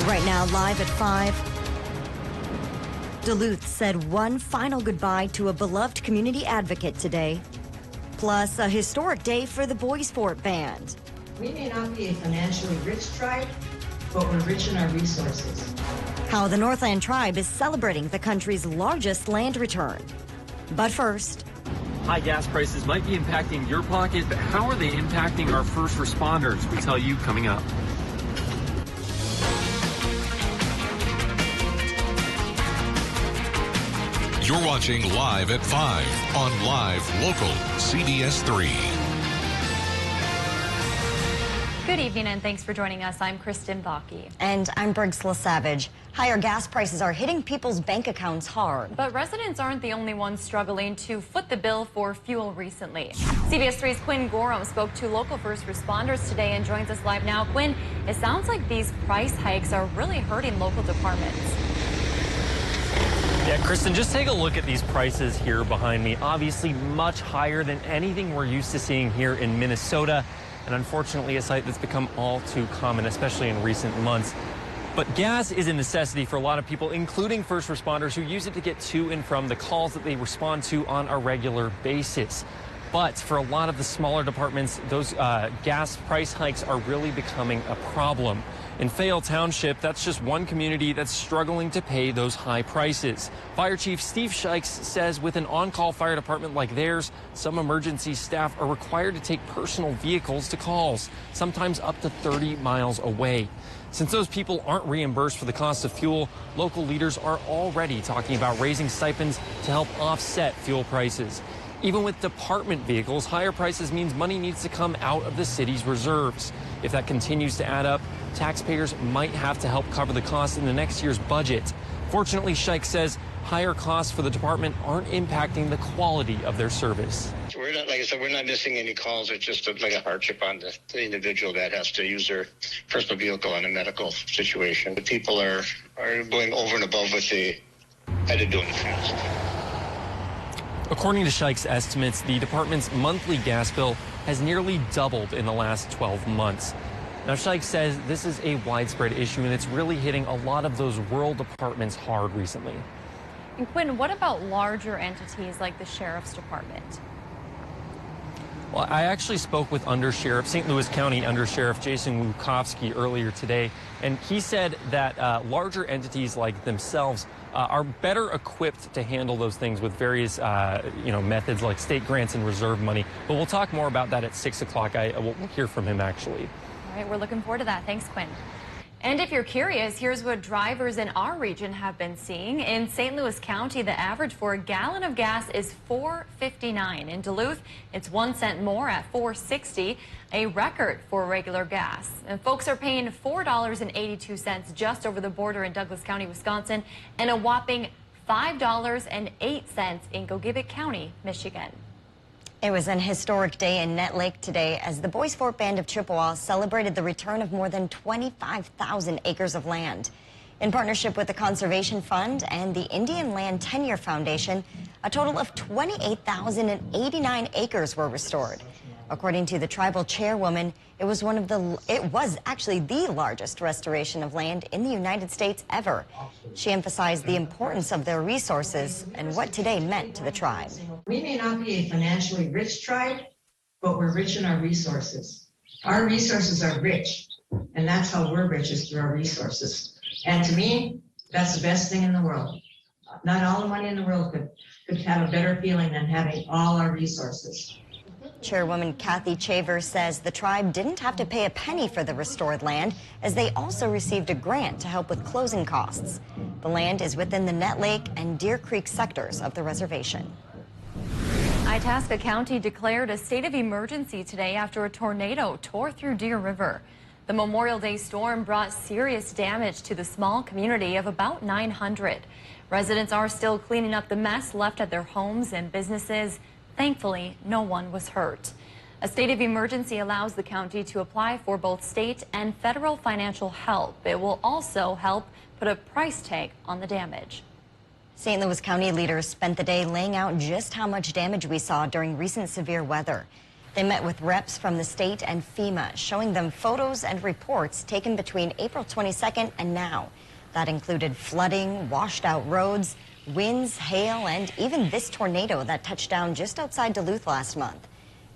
Right now, live at 5. Duluth said one final goodbye to a beloved community advocate today. Plus, a historic day for the Boys Fort Band. We may not be a financially rich tribe, but we're rich in our resources. How the Northland Tribe is celebrating the country's largest land return. But first, high gas prices might be impacting your pocket, but how are they impacting our first responders? We tell you coming up. You're watching Live at 5 on Live Local CBS 3. Good evening and thanks for joining us. I'm Kristen Baki. And I'm Briggs LaSavage. Higher gas prices are hitting people's bank accounts hard. But residents aren't the only ones struggling to foot the bill for fuel recently. CBS 3's Quinn Gorham spoke to local first responders today and joins us live now. Quinn, it sounds like these price hikes are really hurting local departments. Yeah, Kristen, just take a look at these prices here behind me. Obviously much higher than anything we're used to seeing here in Minnesota. And unfortunately, a sight that's become all too common, especially in recent months. But gas is a necessity for a lot of people, including first responders who use it to get to and from the calls that they respond to on a regular basis. But for a lot of the smaller departments, those gas price hikes are really becoming a problem. In Fayette Township, that's just one community that's struggling to pay those high prices. Fire Chief Steve Shikes says with an on-call fire department like theirs, some emergency staff are required to take personal vehicles to calls, sometimes up to 30 miles away. Since those people aren't reimbursed for the cost of fuel, local leaders are already talking about raising stipends to help offset fuel prices. Even with department vehicles, higher prices means money needs to come out of the city's reserves. If that continues to add up, taxpayers might have to help cover the cost in the next year's budget. Fortunately, Shike says higher costs for the department aren't impacting the quality of their service. We're not, like I said, we're not missing any calls. It's just like a hardship on the individual that has to use their personal vehicle in a medical situation. The people are going over and above what they had to do in the past. According to Shike's estimates, the department's monthly gas bill has nearly doubled in the last 12 months. Now, Shike says this is a widespread issue, and it's really hitting a lot of those rural departments hard recently. And Quinn, what about larger entities like the Sheriff's Department? Well, I actually spoke with St. Louis County Undersheriff Jason Wukowski earlier today, and he said that larger entities like themselves are better equipped to handle those things with various, methods like state grants and reserve money. But we'll talk more about that at 6 o'clock. We'll hear from him, actually. All right, we're looking forward to that. Thanks, Quinn. And if you're curious, here's what drivers in our region have been seeing. In St. Louis County, the average for a gallon of gas is $4.59. In Duluth, it's 1 cent more at $4.60, a record for regular gas. And folks are paying $4.82 just over the border in Douglas County, Wisconsin, and a whopping $5.08 in Gogebic County, Michigan. It was an historic day in Net Lake today as the Boys Fort Band of Chippewa celebrated the return of more than 25,000 acres of land. In partnership with the Conservation Fund and the Indian Land Tenure Foundation, a total of 28,089 acres were restored. According to the tribal chairwoman, it was actually the largest restoration of land in the United States ever. She emphasized the importance of their resources and what today meant to the tribe. We may not be a financially rich tribe, but we're rich in our resources. Our resources are rich, and that's how we're rich, is through our resources. And to me, that's the best thing in the world. Not all the money in the world could have a better feeling than having all our resources. Chairwoman Kathy Chaver says the tribe didn't have to pay a penny for the restored land, as they also received a grant to help with closing costs. The land is within the Net Lake and Deer Creek sectors of the reservation. Itasca County declared a state of emergency today after a tornado tore through Deer River. The Memorial Day storm brought serious damage to the small community of about 900. Residents are still cleaning up the mess left at their homes and businesses. Thankfully, no one was hurt. A state of emergency allows the county to apply for both state and federal financial help. It will also help put a price tag on the damage. St. Louis County leaders spent the day laying out just how much damage we saw during recent severe weather. They met with reps from the state and FEMA, showing them photos and reports taken between April 22nd and now. That included flooding, washed out roads, winds, hail, and even this tornado that touched down just outside Duluth last month.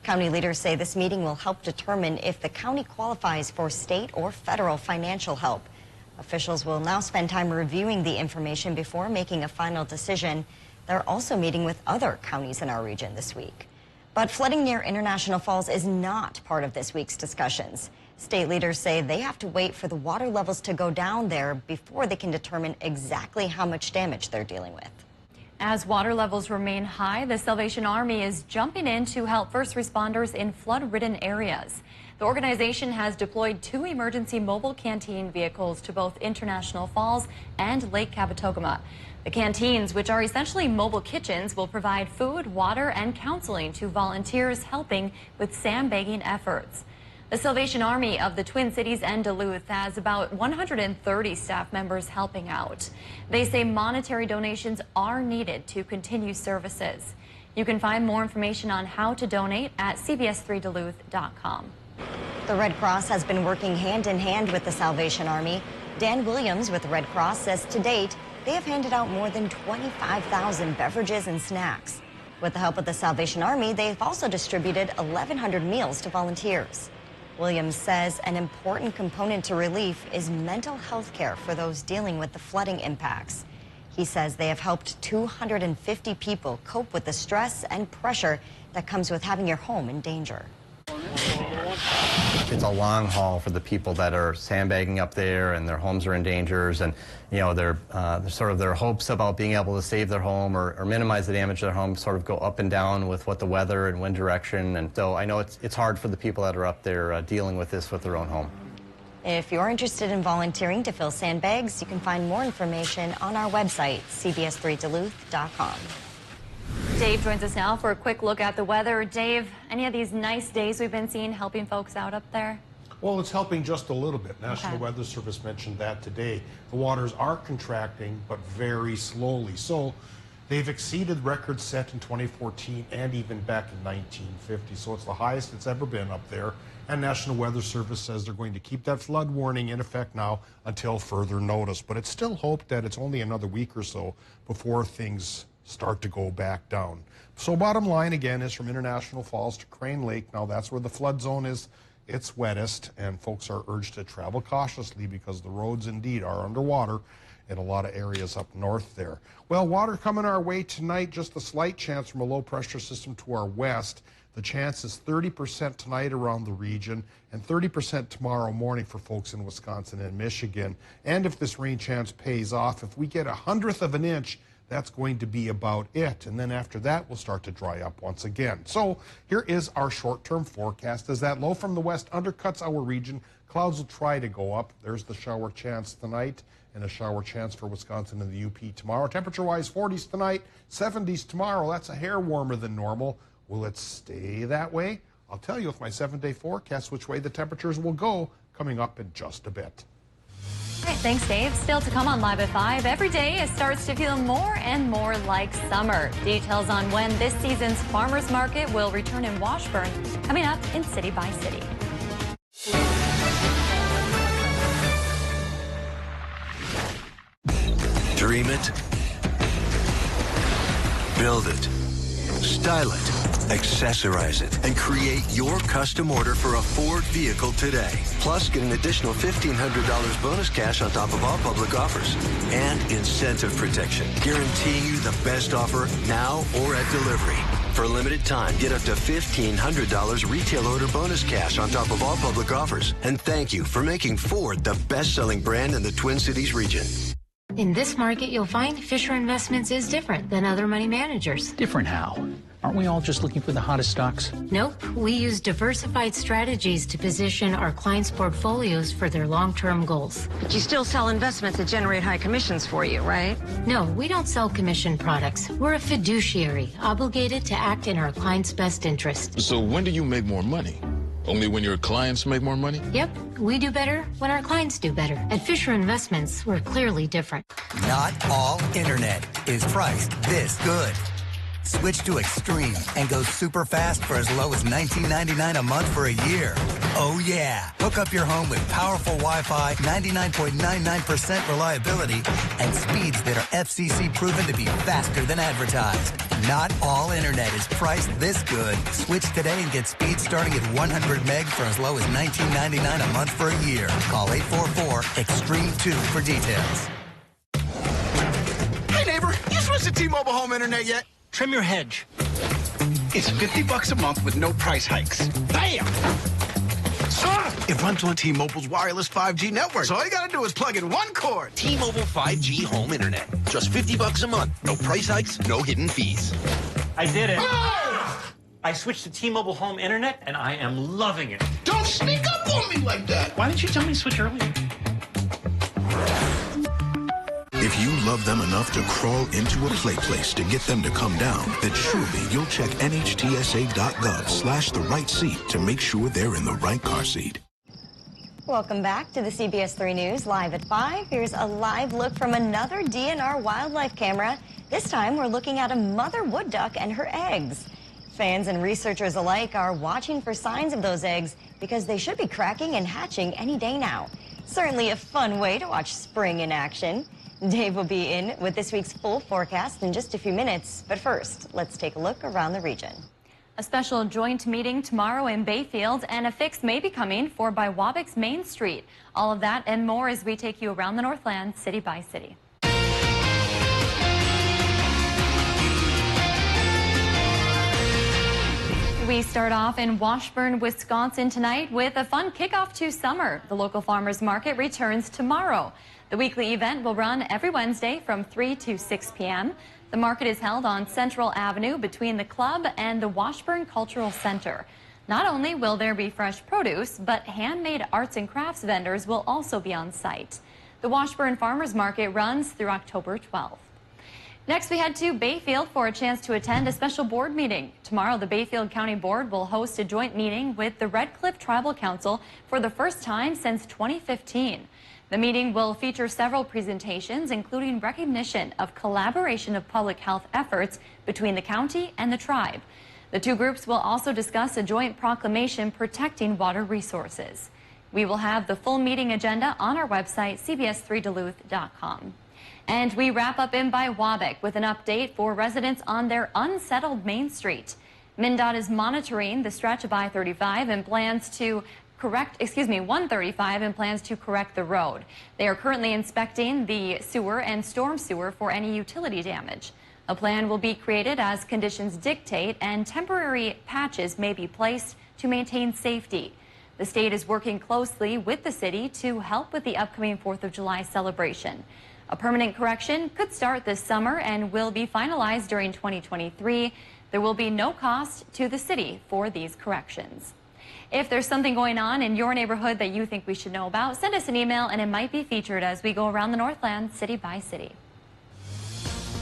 County leaders say this meeting will help determine if the county qualifies for state or federal financial help. Officials will now spend time reviewing the information before making a final decision. They're also meeting with other counties in our region this week. But flooding near International Falls is not part of this week's discussions. State leaders say they have to wait for the water levels to go down there before they can determine exactly how much damage they're dealing with. As water levels remain high, the Salvation Army is jumping in to help first responders in flood-ridden areas. The organization has deployed 2 emergency mobile canteen vehicles to both International Falls and Lake Cabotogama. The canteens, which are essentially mobile kitchens, will provide food, water, and counseling to volunteers helping with sandbagging efforts. The Salvation Army of the Twin Cities and Duluth has about 130 staff members helping out. They say monetary donations are needed to continue services. You can find more information on how to donate at cbs3duluth.com. The Red Cross has been working hand in hand with the Salvation Army. Dan Williams with the Red Cross says to date, they have handed out more than 25,000 beverages and snacks. With the help of the Salvation Army, they've also distributed 1,100 meals to volunteers. Williams says an important component to relief is mental health care for those dealing with the flooding impacts. He says they have helped 250 people cope with the stress and pressure that comes with having your home in danger. It's a long haul for the people that are sandbagging up there and their homes are in danger, and their hopes about being able to save their home or minimize the damage to their home sort of go up and down with what the weather and wind direction. And so I know it's hard for the people that are up there dealing with this with their own home. If you're interested in volunteering to fill sandbags, you can find more information on our website, cbs3duluth.com. Dave joins us now for a quick look at the weather. Dave, any of these nice days we've been seeing helping folks out up there? Well, it's helping just a little bit. National Weather Service mentioned that today. The waters are contracting, but very slowly. So they've exceeded records set in 2014 and even back in 1950. So it's the highest it's ever been up there. And National Weather Service says they're going to keep that flood warning in effect now until further notice. But it's still hoped that it's only another week or so before things start to go back down. So bottom line again is from International Falls to Crane Lake. Now that's where the flood zone is. It's wettest, and folks are urged to travel cautiously because the roads indeed are underwater in a lot of areas up north there. Well, water coming our way tonight, just a slight chance from a low pressure system to our west. The chance is 30% tonight around the region and 30% tomorrow morning for folks in Wisconsin and Michigan. And if this rain chance pays off, if we get 1/100 of an inch, that's going to be about it. And then after that, we'll start to dry up once again. So here is our short-term forecast. As that low from the west undercuts our region, clouds will try to go up. There's the shower chance tonight and a shower chance for Wisconsin and the UP tomorrow. Temperature-wise, 40s tonight, 70s tomorrow. That's a hair warmer than normal. Will it stay that way? I'll tell you with my 7-day forecast which way the temperatures will go coming up in just a bit. All right, thanks, Dave. Still to come on Live at 5. Every day it starts to feel more and more like summer. Details on when this season's farmers market will return in Washburn coming up in City by City. Dream it, build it, style it, accessorize it, and create your custom order for a Ford vehicle today. Plus, get an additional $1,500 bonus cash on top of all public offers. And incentive protection, guaranteeing you the best offer now or at delivery. For a limited time, get up to $1,500 retail order bonus cash on top of all public offers. And thank you for making Ford the best-selling brand in the Twin Cities region. In this market, you'll find Fisher Investments is different than other money managers. Different how? Aren't we all just looking for the hottest stocks? Nope. We use diversified strategies to position our clients' portfolios for their long-term goals. But you still sell investments that generate high commissions for you, right? No, we don't sell commission products. We're a fiduciary, obligated to act in our clients' best interest. So when do you make more money? Only when your clients make more money? Yep. We do better when our clients do better. At Fisher Investments, we're clearly different. Not all internet is priced this good. Switch to Extreme and go super fast for as low as $19.99 a month for a year. Oh yeah. Hook up your home with powerful Wi-Fi, 99.99% reliability, and speeds that are FCC proven to be faster than advertised. Not all internet is priced this good. Switch today and get speed starting at 100 meg for as low as $19.99 a month for a year. Call 844-EXTREME2 for details. Hey neighbor, you switched to T-Mobile home internet yet? Trim your hedge. It's $50 a month with no price hikes. Bam! It runs on T-Mobile's wireless 5G network. So all you gotta do is plug in one cord. T-Mobile 5G home internet. Just $50 a month. No price hikes, no hidden fees. I did it. Oh! I switched to T-Mobile home internet, and I am loving it. Don't sneak up on me like that. Why didn't you tell me to switch earlier? If you love them enough to crawl into a play place to get them to come down, then surely you'll check NHTSA.gov/the right seat to make sure they're in the right car seat. Welcome back to the CBS 3 News Live at 5. Here's a live look from another DNR wildlife camera. This time we're looking at a mother wood duck and her eggs. Fans and researchers alike are watching for signs of those eggs because they should be cracking and hatching any day now. Certainly a fun way to watch spring in action. Dave will be in with this week's full forecast in just a few minutes. But first, let's take a look around the region. A special joint meeting tomorrow in Bayfield, and a fix may be coming for Biwabik's Main Street. All of that and more as we take you around the Northland, city by city. We start off in Washburn, Wisconsin tonight with a fun kickoff to summer. The local farmers market returns tomorrow. The weekly event will run every Wednesday from 3 to 6 p.m. The market is held on Central Avenue between the club and the Washburn Cultural Center. Not only will there be fresh produce, but handmade arts and crafts vendors will also be on site. The Washburn Farmers Market runs through October 12th. Next, we head to Bayfield for a chance to attend a special board meeting. Tomorrow, the Bayfield County Board will host a joint meeting with the Red Cliff Tribal Council for the first time since 2015. The meeting will feature several presentations, including recognition of collaboration of public health efforts between the county and the tribe. The two groups will also discuss a joint proclamation protecting water resources. We will have the full meeting agenda on our website, cbs3duluth.com. And we wrap up in Biwabik with an update for residents on their unsettled Main Street. MnDOT is monitoring the stretch of I-35 and plans to 135 and plans to correct the road. They are currently inspecting the sewer and storm sewer for any utility damage. A plan will be created as conditions dictate, and temporary patches may be placed to maintain safety. The state is working closely with the city to help with the upcoming 4th of July celebration. A permanent correction could start this summer and will be finalized during 2023. There will be no cost to the city for these corrections. If there's something going on in your neighborhood that you think we should know about, send us an email and it might be featured as we go around the Northland city by city.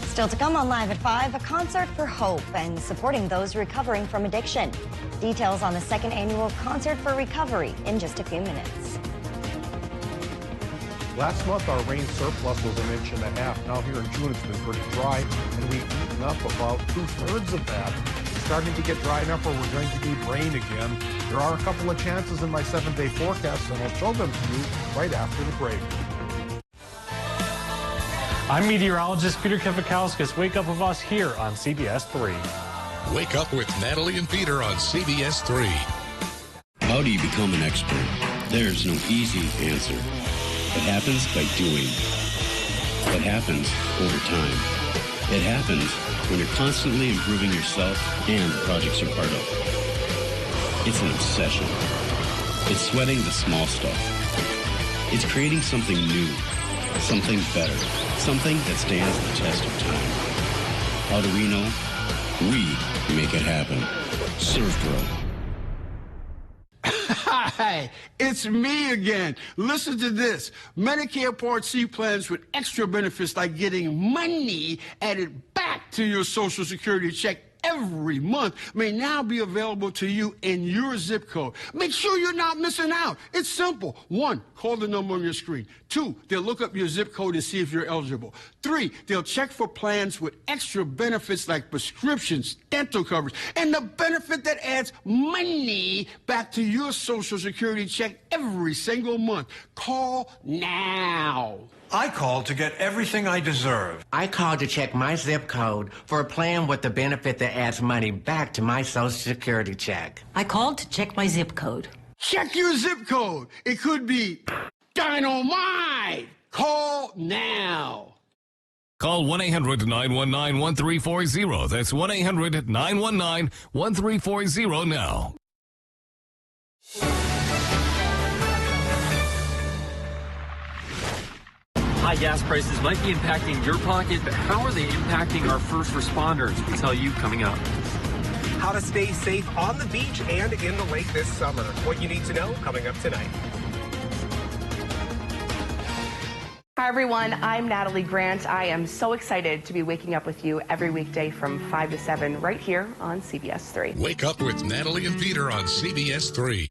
Still to come on Live at 5, a concert for hope and supporting those recovering from addiction. Details on the second annual Concert for Recovery in just a few minutes. Last month, our rain surplus was 1.5 inches. Now here in June, it's been pretty dry, and we've eaten up about 2/3 of that. It's starting to get dry enough where we're going to need rain again. There are a couple of chances in my 7-day forecast, and I'll show them to you right after the break. I'm meteorologist Peter Kevikauskas. Wake up with us here on CBS 3. Wake up with Natalie and Peter on CBS 3. How do you become an expert? There's no easy answer. It happens by doing. It happens over time. It happens when you're constantly improving yourself and the projects you're part of. It's an obsession. It's sweating the small stuff. It's creating something new, something better, something that stands the test of time. How do we know? We make it happen. ServPro. Hi, it's me again. Listen to this. Medicare Part C plans with extra benefits like getting money added back to your Social Security check every month may now be available to you in your zip code. Make sure you're not missing out. It's simple. 1, call the number on your screen. 2, they'll look up your zip code and see if you're eligible. 3, they'll check for plans with extra benefits like prescriptions, dental coverage, and the benefit that adds money back to your Social Security check every single month. Call now. I called to get everything I deserve. I called to check my zip code for a plan with the benefit that adds money back to my Social Security check. I called to check my zip code. Check your zip code. It could be dynamite. Call now. Call 1-800-919-1340. That's 1-800-919-1340 now. High gas prices might be impacting your pocket, but how are they impacting our first responders? We'll tell you coming up. How to stay safe on the beach and in the lake this summer. What you need to know coming up tonight. Hi everyone, I'm Natalie Grant. I am so excited to be waking up with you every weekday from 5 to 7 right here on CBS 3. Wake up with Natalie and Peter on CBS 3.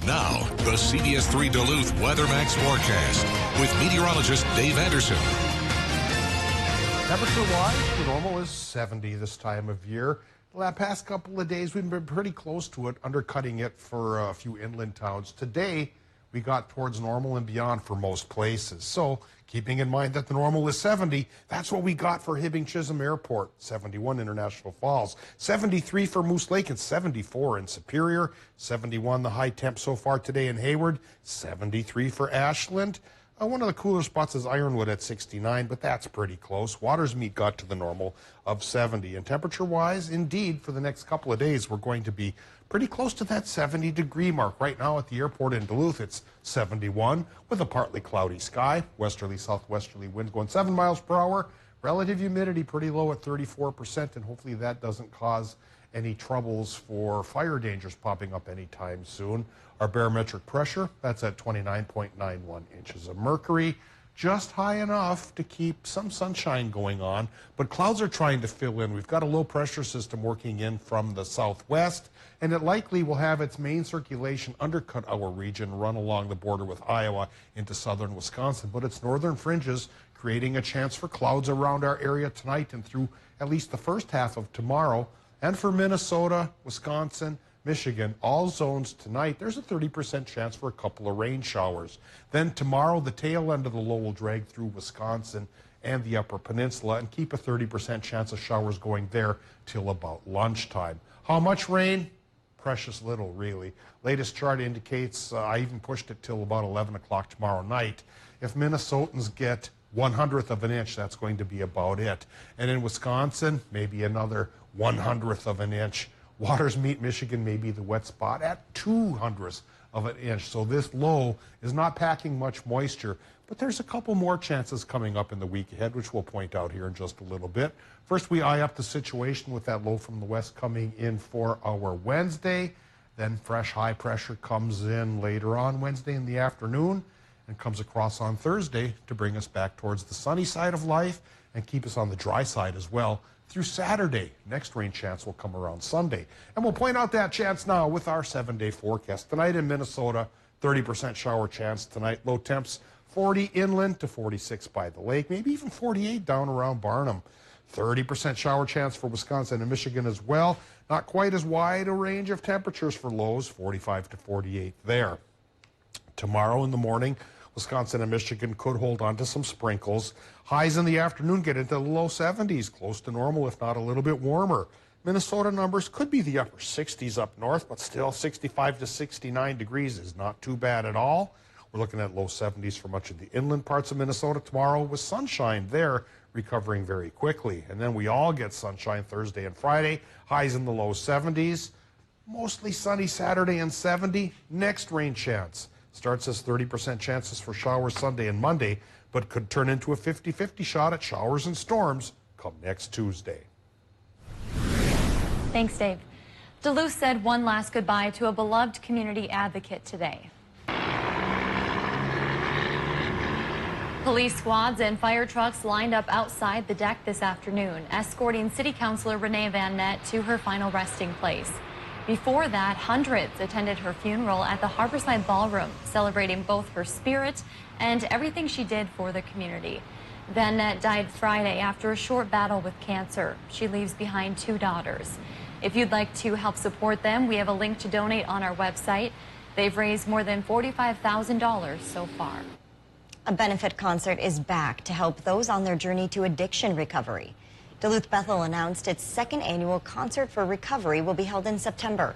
Now, the CBS 3 Duluth WeatherMax forecast with meteorologist Dave Anderson. Temperature-wise, the normal is 70 this time of year. The past couple of days, we've been pretty close to it, undercutting it for a few inland towns. Today, we got towards normal and beyond for most places. So, keeping in mind that the normal is 70, that's what we got for Hibbing-Chisholm Airport, 71 International Falls, 73 for Moose Lake, and 74 in Superior, 71 the high temp so far today in Hayward, 73 for Ashland. One of the cooler spots is Ironwood at 69, but that's pretty close. Watersmeet got to the normal of 70. And temperature-wise, indeed, for the next couple of days, we're going to be pretty close to that 70-degree mark. Right now at the airport in Duluth, it's 71 with a partly cloudy sky. Westerly, southwesterly winds going 7 miles per hour. Relative humidity pretty low at 34%, and hopefully that doesn't cause any troubles for fire dangers popping up anytime soon. Our barometric pressure, that's at 29.91 inches of mercury. Just high enough to keep some sunshine going on, but clouds are trying to fill in. We've got a low pressure system working in from the southwest, and it likely will have its main circulation undercut our region, run along the border with Iowa into southern Wisconsin, but its northern fringes creating a chance for clouds around our area tonight and through at least the first half of tomorrow. And for Minnesota, Wisconsin, Michigan, all zones tonight, there's a 30% chance for a couple of rain showers. Then tomorrow, the tail end of the low will drag through Wisconsin and the Upper Peninsula and keep a 30% chance of showers going there till about lunchtime. How much rain? Precious little, really. Latest chart indicates, I even pushed it till about 11 o'clock tomorrow night. If Minnesotans get 1/100th of an inch, that's going to be about it. And in Wisconsin, maybe another 1/100th of an inch. Watersmeet, Michigan may be the wet spot at 2/100ths of an inch. So this low is not packing much moisture, but there's a couple more chances coming up in the week ahead, which we'll point out here in just a little bit. First, we eye up the situation with that low from the west coming in for our Wednesday. Then fresh high pressure comes in later on Wednesday in the afternoon and comes across on Thursday to bring us back towards the sunny side of life and keep us on the dry side as well through Saturday. Next rain chance will come around Sunday. And we'll point out that chance now with our 7-day forecast. Tonight in Minnesota, 30% shower chance tonight. Low temps 40 inland to 46 by the lake, maybe even 48 down around Barnum. 30% shower chance for Wisconsin and Michigan as well. Not quite as wide a range of temperatures for lows, 45 to 48 there. Tomorrow in the morning, Wisconsin and Michigan could hold on to some sprinkles. Highs in the afternoon get into the low 70s, close to normal, if not a little bit warmer. Minnesota numbers could be the upper 60s up north, but still 65 to 69 degrees is not too bad at all. We're looking at low 70s for much of the inland parts of Minnesota tomorrow with sunshine there recovering very quickly. And then we all get sunshine Thursday and Friday, highs in the low 70s. Mostly sunny Saturday and 70. Next rain chance starts as 30% chances for showers Sunday and Monday, but could turn into a 50-50 shot at showers and storms come next Tuesday. Thanks, Dave. Duluth said one last goodbye to a beloved community advocate today. Police squads and fire trucks lined up outside the deck this afternoon, escorting City Councilor Renee Van Nett to her final resting place. Before that, hundreds attended her funeral at the Harborside Ballroom, celebrating both her spirit and everything she did for the community. Van Nett died Friday after a short battle with cancer. She leaves behind 2 daughters. If you'd like to help support them, we have a link to donate on our website. They've raised more than $45,000 so far. A benefit concert is back to help those on their journey to addiction recovery. Duluth Bethel announced its 2nd annual Concert for Recovery will be held in September.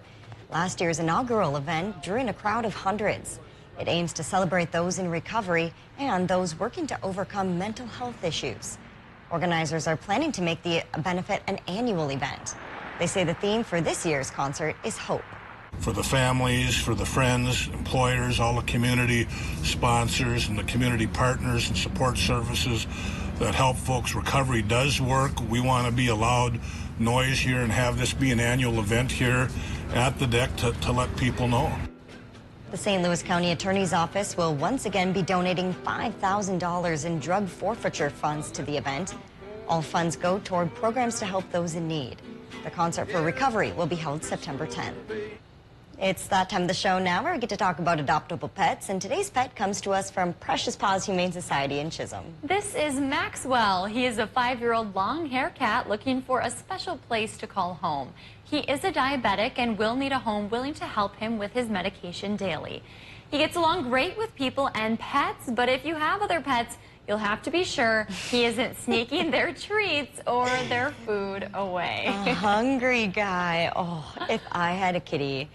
Last year's inaugural event drew in a crowd of hundreds. It aims to celebrate those in recovery and those working to overcome mental health issues. Organizers are planning to make the benefit an annual event. They say the theme for this year's concert is hope. For the families, for the friends, employers, all the community sponsors and the community partners and support services that help folks. Recovery does work. We want to be a loud noise here and have this be an annual event here at the deck to let people know. The St. Louis County Attorney's Office will once again be donating $5,000 in drug forfeiture funds to the event. All funds go toward programs to help those in need. The Concert for Recovery will be held September 10th. It's that time of the show now where we get to talk about adoptable pets, and today's pet comes to us from Precious Paws Humane Society in Chisholm. This is Maxwell. He is a 5-year-old long-hair cat looking for a special place to call home. He is a diabetic and will need a home willing to help him with his medication daily. He gets along great with people and pets, but if you have other pets, you'll have to be sure he isn't sneaking their treats or their food away. A hungry guy. Oh, if I had a kitty,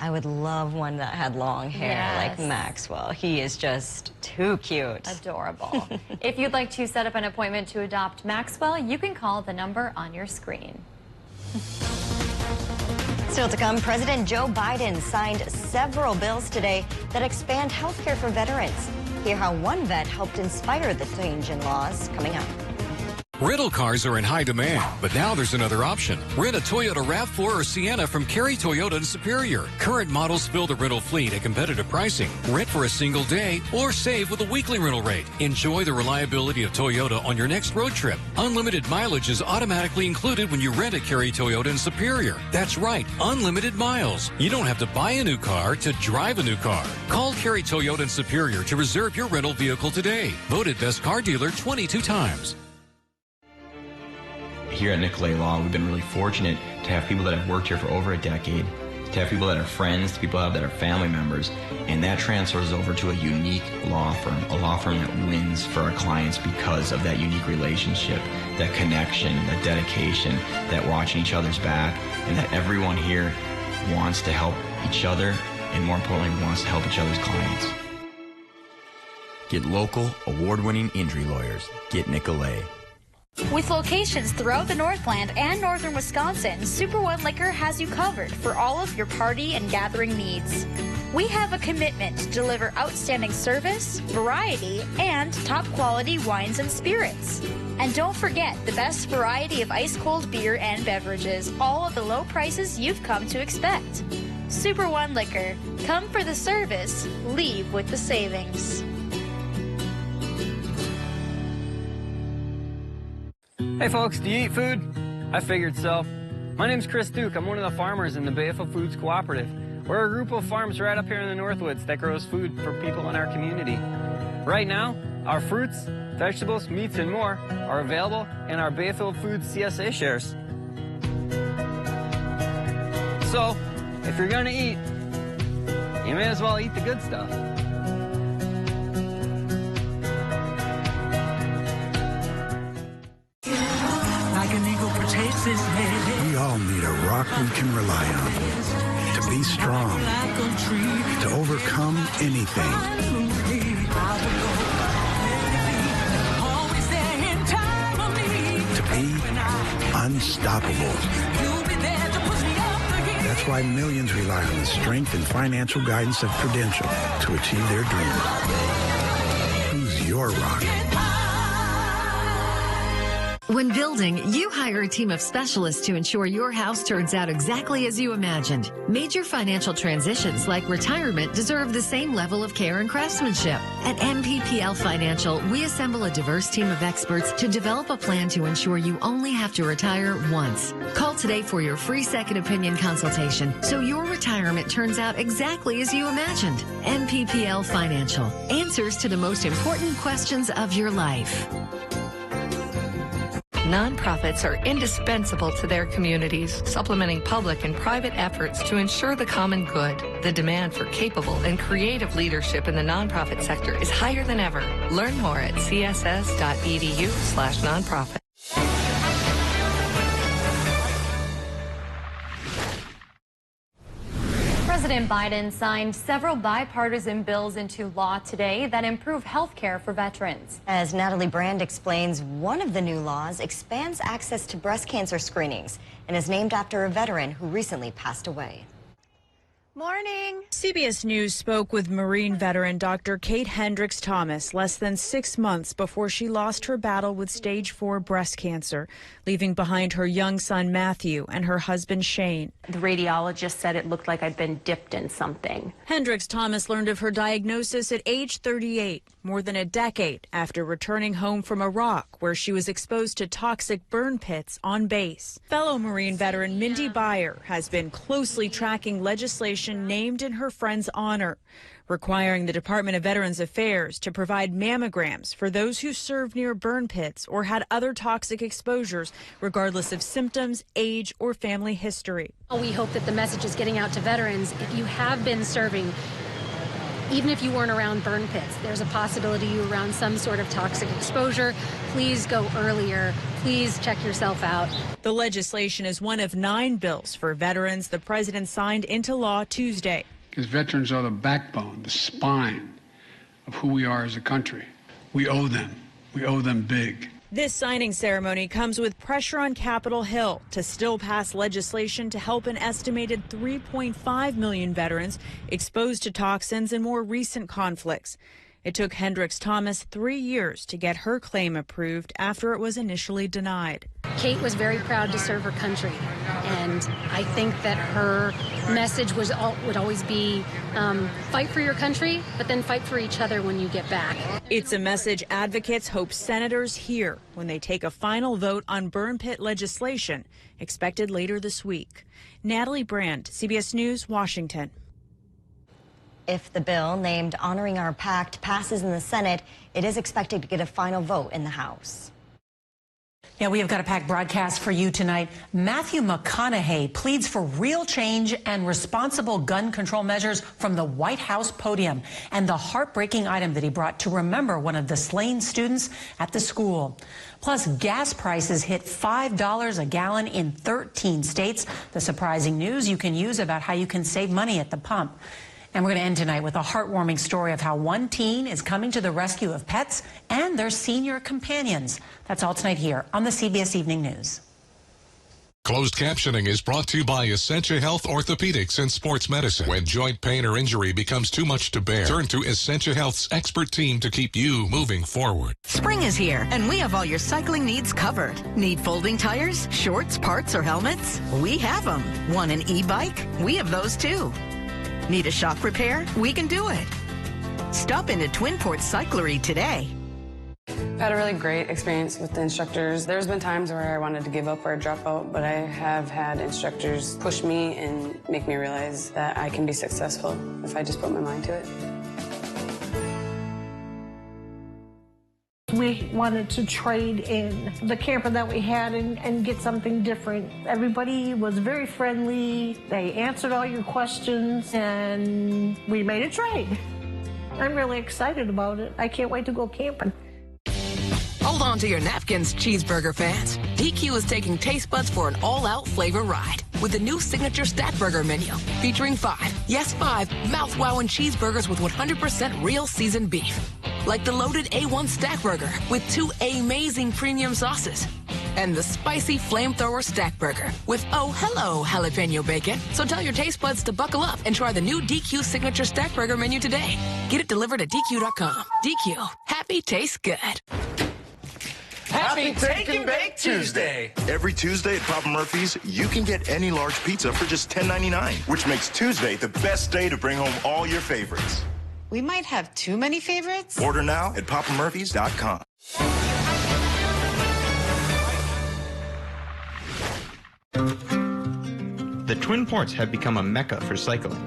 I would love one that had long hair like Maxwell. He is just too cute. Adorable. If you'd like to set up an appointment to adopt Maxwell, you can call the number on your screen. Still to come, President Joe Biden signed several bills today that expand health care for veterans. Hear how one vet helped inspire the change in laws coming up. Rental cars are in high demand, but now there's another option. Rent a Toyota RAV4 or Sienna from Cary Toyota in Superior. Current models fill the rental fleet at competitive pricing. Rent for a single day or save with a weekly rental rate. Enjoy the reliability of Toyota on your next road trip. Unlimited mileage is automatically included when you rent a Cary Toyota in Superior. That's right, unlimited miles. You don't have to buy a new car to drive a new car. Call Cary Toyota in Superior to reserve your rental vehicle today. Voted best car dealer 22 times. Here at Nicolay Law, we've been really fortunate to have people that have worked here for over a decade, to have people that are friends, to people that are family members, and that transfers over to a unique law firm, a law firm that wins for our clients because of that unique relationship, that connection, that dedication, that watching each other's back, and that everyone here wants to help each other, and more importantly, wants to help each other's clients. Get local, award-winning injury lawyers. Get Nicolay. With locations throughout the Northland and northern Wisconsin, Super One Liquor has you covered for all of your party and gathering needs. We have a commitment to deliver outstanding service, variety, and top quality wines and spirits. And don't forget the best variety of ice-cold beer and beverages, all at the low prices you've come to expect. Super One Liquor. Come for the service, leave with the savings. Hey folks, do you eat food? I figured so. My name's Chris Duke. I'm one of the farmers in the Bayfield Foods Cooperative. We're a group of farms right up here in the Northwoods that grows food for people in our community. Right now, our fruits, vegetables, meats, and more are available in our Bayfield Foods CSA shares. So, if you're gonna eat, you may as well eat the good stuff. We all need a rock we can rely on. To be strong. To overcome anything. To be unstoppable. That's why millions rely on the strength and financial guidance of Prudential to achieve their dreams. Who's your rock? When building, you hire a team of specialists to ensure your house turns out exactly as you imagined. Major financial transitions like retirement deserve the same level of care and craftsmanship. At MPPL Financial, we assemble a diverse team of experts to develop a plan to ensure you only have to retire once. Call today for your free second opinion consultation so your retirement turns out exactly as you imagined. MPPL Financial. Answers to the most important questions of your life. Nonprofits are indispensable to their communities, supplementing public and private efforts to ensure the common good. The demand for capable and creative leadership in the nonprofit sector is higher than ever. Learn more at css.edu/nonprofit. President Biden signed several bipartisan bills into law today that improve health care for veterans. As Natalie Brand explains, one of the new laws expands access to breast cancer screenings and is named after a veteran who recently passed away. Morning. CBS News spoke with Marine veteran Dr. Kate Hendricks Thomas less than 6 months before she lost her battle with stage 4 breast cancer, leaving behind her young son Matthew and her husband Shane. The radiologist said it looked like I'd been dipped in something. Hendricks Thomas learned of her diagnosis at age 38, more than a decade after returning home from Iraq, where she was exposed to toxic burn pits on base. Fellow Marine veteran Mindy Byer has been closely tracking legislation named in her friend's honor, requiring the Department of Veterans Affairs to provide mammograms for those who served near burn pits or had other toxic exposures, regardless of symptoms, age, or family history. We hope that the message is getting out to veterans. If you have been serving, even if you weren't around burn pits, there's a possibility you were around some sort of toxic exposure. Please go earlier. Please check yourself out. The legislation is one of 9 bills for veterans the president signed into law Tuesday. Because veterans are the backbone, the spine of who we are as a country. We owe them. We owe them big. This signing ceremony comes with pressure on Capitol Hill to still pass legislation to help an estimated 3.5 million veterans exposed to toxins in more recent conflicts. It took Hendricks Thomas 3 years to get her claim approved after it was initially denied. Kate was very proud to serve her country, and I think that her message would always be fight for your country, but then fight for each other when you get back. It's a message advocates hope senators hear when they take a final vote on burn pit legislation expected later this week. Natalie Brand, CBS News, Washington. If the bill named Honoring Our Pact passes in the Senate, it is expected to get a final vote in the House. Yeah, we have got a packed broadcast for you tonight. Matthew McConaughey pleads for real change and responsible gun control measures from the White House podium, and the heartbreaking item that he brought to remember one of the slain students at the school. Plus, gas prices hit $5 a gallon in 13 states. The surprising news you can use about how you can save money at the pump. And we're going to end tonight with a heartwarming story of how one teen is coming to the rescue of pets and their senior companions. That's all tonight here on the CBS Evening News. Closed captioning is brought to you by Essentia Health Orthopedics and Sports Medicine. When joint pain or injury becomes too much to bear, turn to Essentia Health's expert team to keep you moving forward. Spring is here, and we have all your cycling needs covered. Need folding tires, shorts, parts, or helmets? We have them. Want an e-bike? We have those too. Need a shock repair? We can do it. Stop into Twin Ports Cyclery today. I've had a really great experience with the instructors. There's been times where I wanted to give up or drop out, but I have had instructors push me and make me realize that I can be successful if I just put my mind to it. We wanted to trade in the camper that we had and get something different. Everybody was very friendly. They answered all your questions, and we made a trade. I'm really excited about it. I can't wait to go camping. Hold on to your napkins, cheeseburger fans. DQ is taking taste buds for an all-out flavor ride with the new signature Stack Burger menu, featuring 5 mouth-wowing cheeseburgers with 100% real seasoned beef. Like the loaded A1 Stack Burger with 2 amazing premium sauces. And the spicy flamethrower Stack Burger with, oh, hello, jalapeno bacon. So tell your taste buds to buckle up and try the new DQ Signature Stack Burger menu today. Get it delivered at DQ.com. DQ. Happy tastes good. Happy Happy Take and Bake Tuesday! Every Tuesday at Papa Murphy's, you can get any large pizza for just $10.99, which makes Tuesday the best day to bring home all your favorites. We might have too many favorites. Order now at papamurphys.com. The Twin Ports have become a mecca for cycling.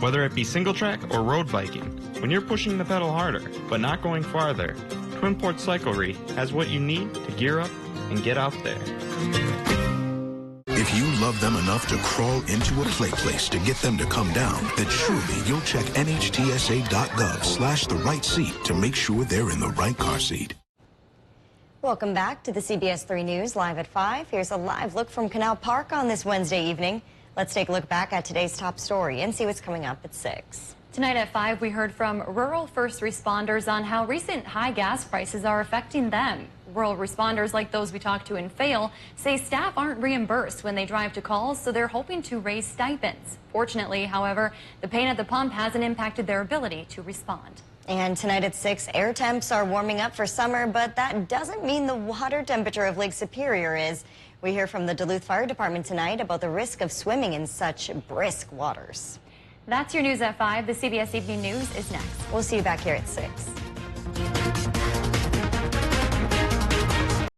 Whether it be single track or road biking, when you're pushing the pedal harder but not going farther, Twin Ports Cyclery has what you need to gear up and get out there. If you love them enough to crawl into a play place to get them to come down, then surely you'll check nhtsa.gov/the right seat to make sure they're in the right car seat. Welcome back to the CBS 3 News Live at 5. Here's a live look from Canal Park on this Wednesday evening. Let's take a look back at today's top story and see what's coming up at 6. Tonight at 5, we heard from rural first responders on how recent high gas prices are affecting them. Rural responders like those we talked to in Fayal say staff aren't reimbursed when they drive to calls, so they're hoping to raise stipends. Fortunately, however, the pain at the pump hasn't impacted their ability to respond. And tonight at 6, air temps are warming up for summer, but that doesn't mean the water temperature of Lake Superior is. We hear from the Duluth Fire Department tonight about the risk of swimming in such brisk waters. That's your news at 5. The CBS Evening News is next. We'll see you back here at 6.